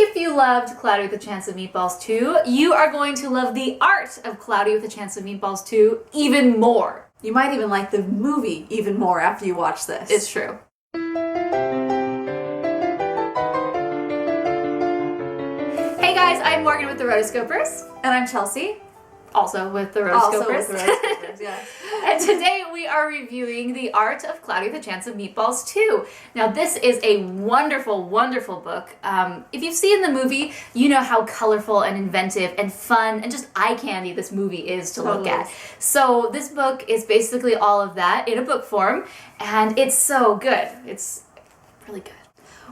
if you loved Cloudy with a Chance of Meatballs 2, you are going to love the art of Cloudy with a Chance of Meatballs 2 even more. You might even like the movie even more after you watch this. It's true. Hey guys, I'm Morgan with the Rotoscopers. And I'm Chelsea. Also with the Rotoscopers. Also with the Rotoscopers, yeah. And today we are reviewing the art of Cloudy with a Chance of Meatballs 2. Now this is a wonderful, wonderful book. If you've seen the movie, you know how colorful and inventive and fun and just eye candy this movie is to look at. So this book is basically all of that in a book form, and it's so good. It's really good.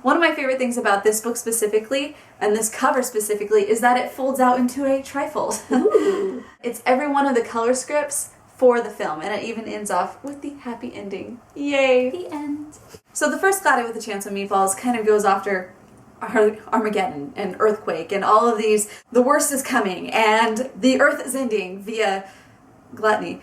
One of my favorite things about this book specifically, and this cover specifically, is that it folds out into a trifold. Ooh. It's every one of the color scripts for the film, and it even ends off with the happy ending. Yay! The end. So the first Cloudy with a Chance of Meatballs kind of goes after Armageddon and Earthquake and all of these. The worst is coming, and the Earth is ending via gluttony.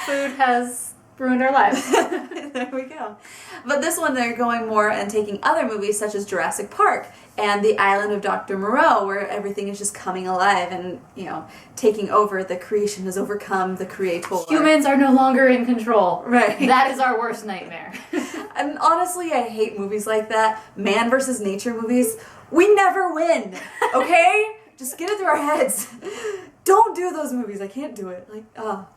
Food has ruined our lives. There we go. But this one they're going more and taking other movies such as Jurassic Park and The Island of Dr. Moreau, where everything is just coming alive and, you know, taking over. The creation has overcome the creator. Humans are no longer in control. Right. That is our worst nightmare. And honestly, I hate movies like that. Man versus nature movies. We never win. Okay? Just get it through our heads. Don't do those movies. I can't do it. Like, oh.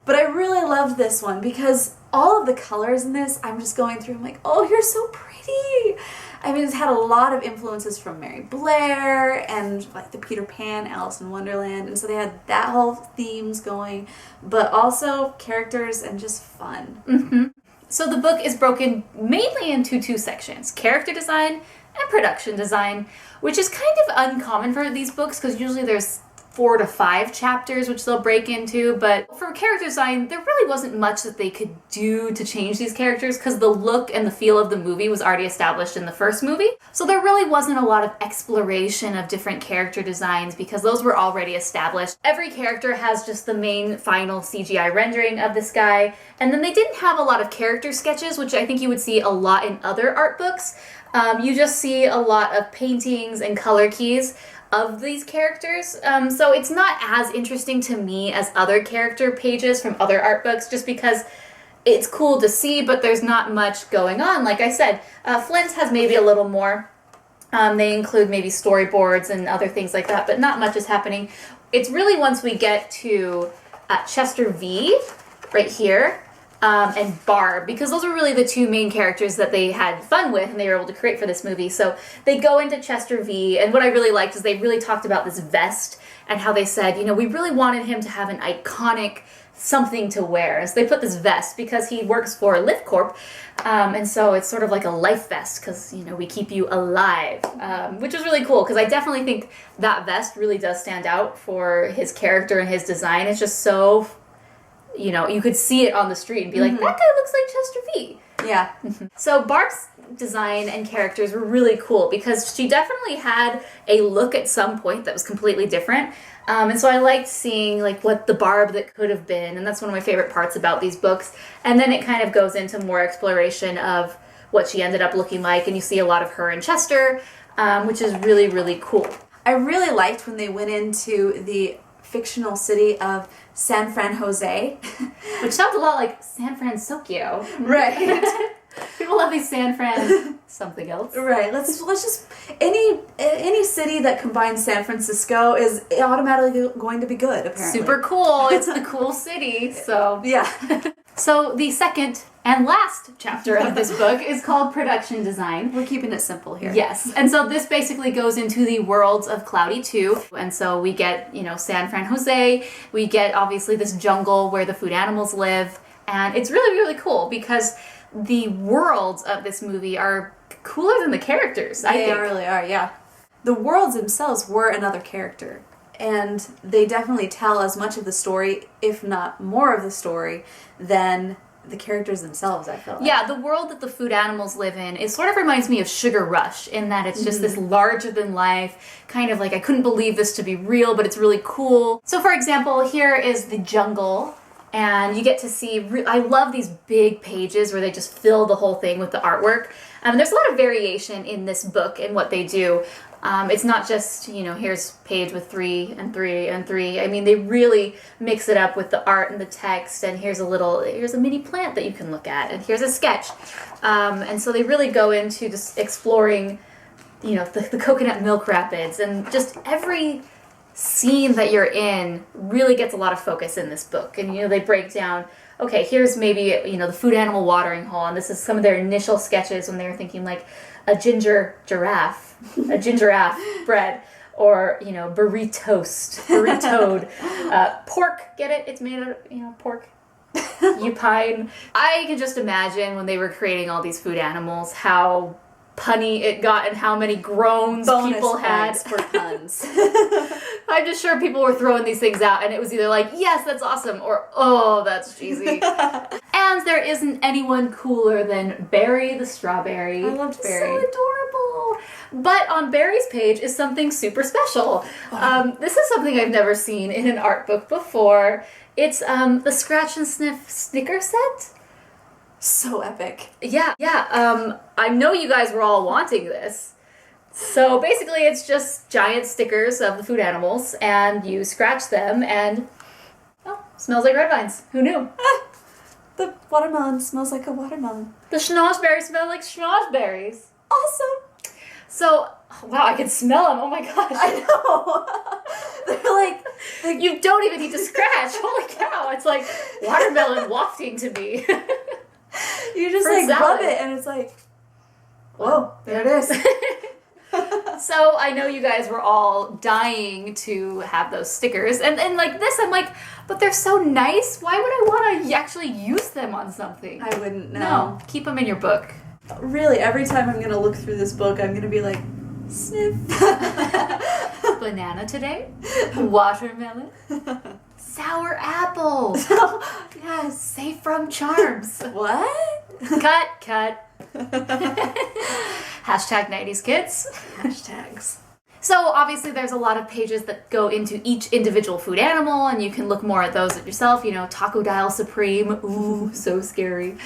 But I really loved this one because all of the colors in this, I'm just going through, I'm like, oh, you're so pretty. I mean, it's had a lot of influences from Mary Blair and like the Peter Pan, Alice in Wonderland, and so they had that whole themes going, but also characters and just fun. Mm-hmm. So the book is broken mainly into two sections, character design and production design, which is kind of uncommon for these books because usually there's 4 to 5 chapters which they'll break into, but for character design there really wasn't much that they could do to change these characters because the look and the feel of the movie was already established in the first movie. So there really wasn't a lot of exploration of different character designs because those were already established. Every character has just the main final CGI rendering of this guy, and then they didn't have a lot of character sketches, which I think you would see a lot in other art books. You just see a lot of paintings and color keys of these characters, so it's not as interesting to me as other character pages from other art books just because it's cool to see, but there's not much going on. Like I said, Flint has maybe a little more. They include maybe storyboards and other things like that, but not much is happening. It's really once we get to Chester V right here, and Barb, because those were really the two main characters that they had fun with and they were able to create for this movie. So they go into Chester V, and what I really liked is they really talked about this vest and how they said, you know, we really wanted him to have an iconic something to wear. So they put this vest because he works for LiftCorp, and so it's sort of like a life vest because, you know, we keep you alive, which is really cool because I definitely think that vest really does stand out for his character and his design. It's just so, you know, you could see it on the street and be like, that guy looks like Chester V. Yeah. So Barb's design and characters were really cool because she definitely had a look at some point that was completely different. And so I liked seeing like what the Barb that could have been, and that's one of my favorite parts about these books. And then it kind of goes into more exploration of what she ended up looking like, and you see a lot of her and Chester, which is really, really cool. I really liked when they went into the fictional city of San Fran Jose. Which sounds a lot like San Francisco. Right. People love these San Fran something else. Right. Let's just any city that combines San Francisco is automatically going to be good, apparently. Super cool. It's the cool city. So yeah. So the second and last chapter of this book is called Production Design. We're keeping it simple here. Yes. And so this basically goes into the worlds of Cloudy 2. And so we get, you know, San Fran Jose. We get obviously this jungle where the food animals live. And it's really, really cool because the worlds of this movie are cooler than the characters, I think. They really are, yeah. The worlds themselves were another character. And they definitely tell as much of the story, if not more of the story, than the characters themselves, I feel like. Yeah, the world that the food animals live in, it sort of reminds me of Sugar Rush in that it's just this larger than life, kind of like I couldn't believe this to be real, but it's really cool. So for example, here is the jungle, and you get to see, I love these big pages where they just fill the whole thing with the artwork. There's a lot of variation in this book and what they do. It's not just, here's page with 3 and 3 and 3. I mean, they really mix it up with the art and the text, and here's a mini plant that you can look at, and here's a sketch. And so they really go into just exploring, the coconut milk rapids, and just every scene that you're in really gets a lot of focus in this book. And, they break down, okay, here's maybe, the food animal watering hole, and this is some of their initial sketches when they were thinking, like, a ginger giraffe bread, or, burritoed, pork, get it? It's made of, pork. You pine. I can just imagine when they were creating all these food animals, how punny it got and how many groans people had. For puns. I'm just sure people were throwing these things out, and it was either like, yes, that's awesome, or, oh, that's cheesy. And there isn't anyone cooler than Barry the strawberry. I loved Barry. So adorable. But on Barry's page is something super special. This is something I've never seen in an art book before. It's the Scratch and Sniff Snicker set. So epic. Yeah. I know you guys were all wanting this. So basically it's just giant stickers of the food animals, and you scratch them, and, smells like red vines. Who knew? The watermelon smells like a watermelon. The schnozberries smell like schnozberries. Awesome. So, wow, I can smell them. Oh my gosh. I know. They're like you don't even need to scratch. Holy cow. It's like watermelon wafting to me. You just rub it, and it's like, whoa, there it is. So I know you guys were all dying to have those stickers, and like this, I'm like, but they're so nice. Why would I want to actually use them on something? I wouldn't know. No, keep them in your book. Really, every time I'm gonna look through this book, I'm gonna be like, sniff. Banana today, watermelon, sour apple. Yes, safe from charms. What? Cut. Hashtag 90s kids. Hashtags. So obviously there's a lot of pages that go into each individual food animal, and you can look more at those yourself. Tacodile Supreme. Ooh, so scary.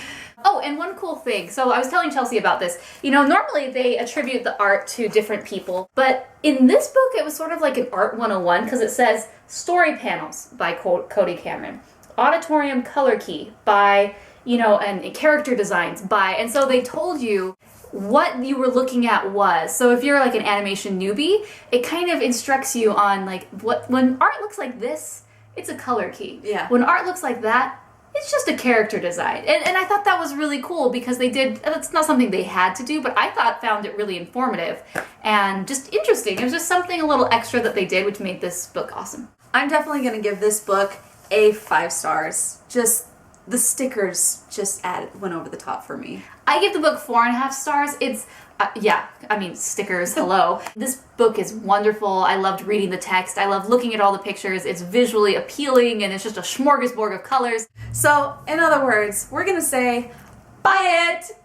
Oh, and one cool thing. So I was telling Chelsea about this. Normally they attribute the art to different people, but in this book it was sort of like an art 101, because it says story panels by Cody Cameron, auditorium color key by, and character designs by, and so they told you what you were looking at was. So if you're like an animation newbie, it kind of instructs you on like when art looks like this, it's a color key. Yeah. When art looks like that, it's just a character design. And I thought that was really cool, because it's not something they had to do, but I found it really informative and just interesting. It was just something a little extra that they did, which made this book awesome. I'm definitely going to give this book a 5 stars. Just the stickers went over the top for me. I give the book 4.5 stars. It's, stickers, hello. This book is wonderful. I loved reading the text. I love looking at all the pictures. It's visually appealing, and it's just a smorgasbord of colors. So, in other words, we're going to say, buy it!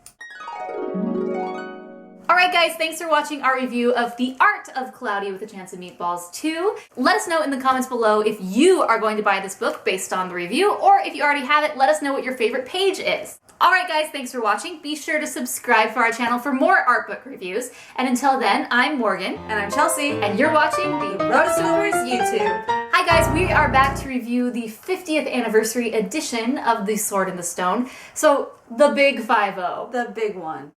Alright guys, thanks for watching our review of The Art of Cloudy with a Chance of Meatballs 2. Let us know in the comments below if you are going to buy this book based on the review, or if you already have it, let us know what your favorite page is. Alright guys, thanks for watching. Be sure to subscribe to our channel for more art book reviews. And until then, I'm Morgan. And I'm Chelsea. And you're watching the Rotoscopers YouTube. Hi guys, we are back to review the 50th anniversary edition of The Sword in the Stone. So, the big 5-0. The big one.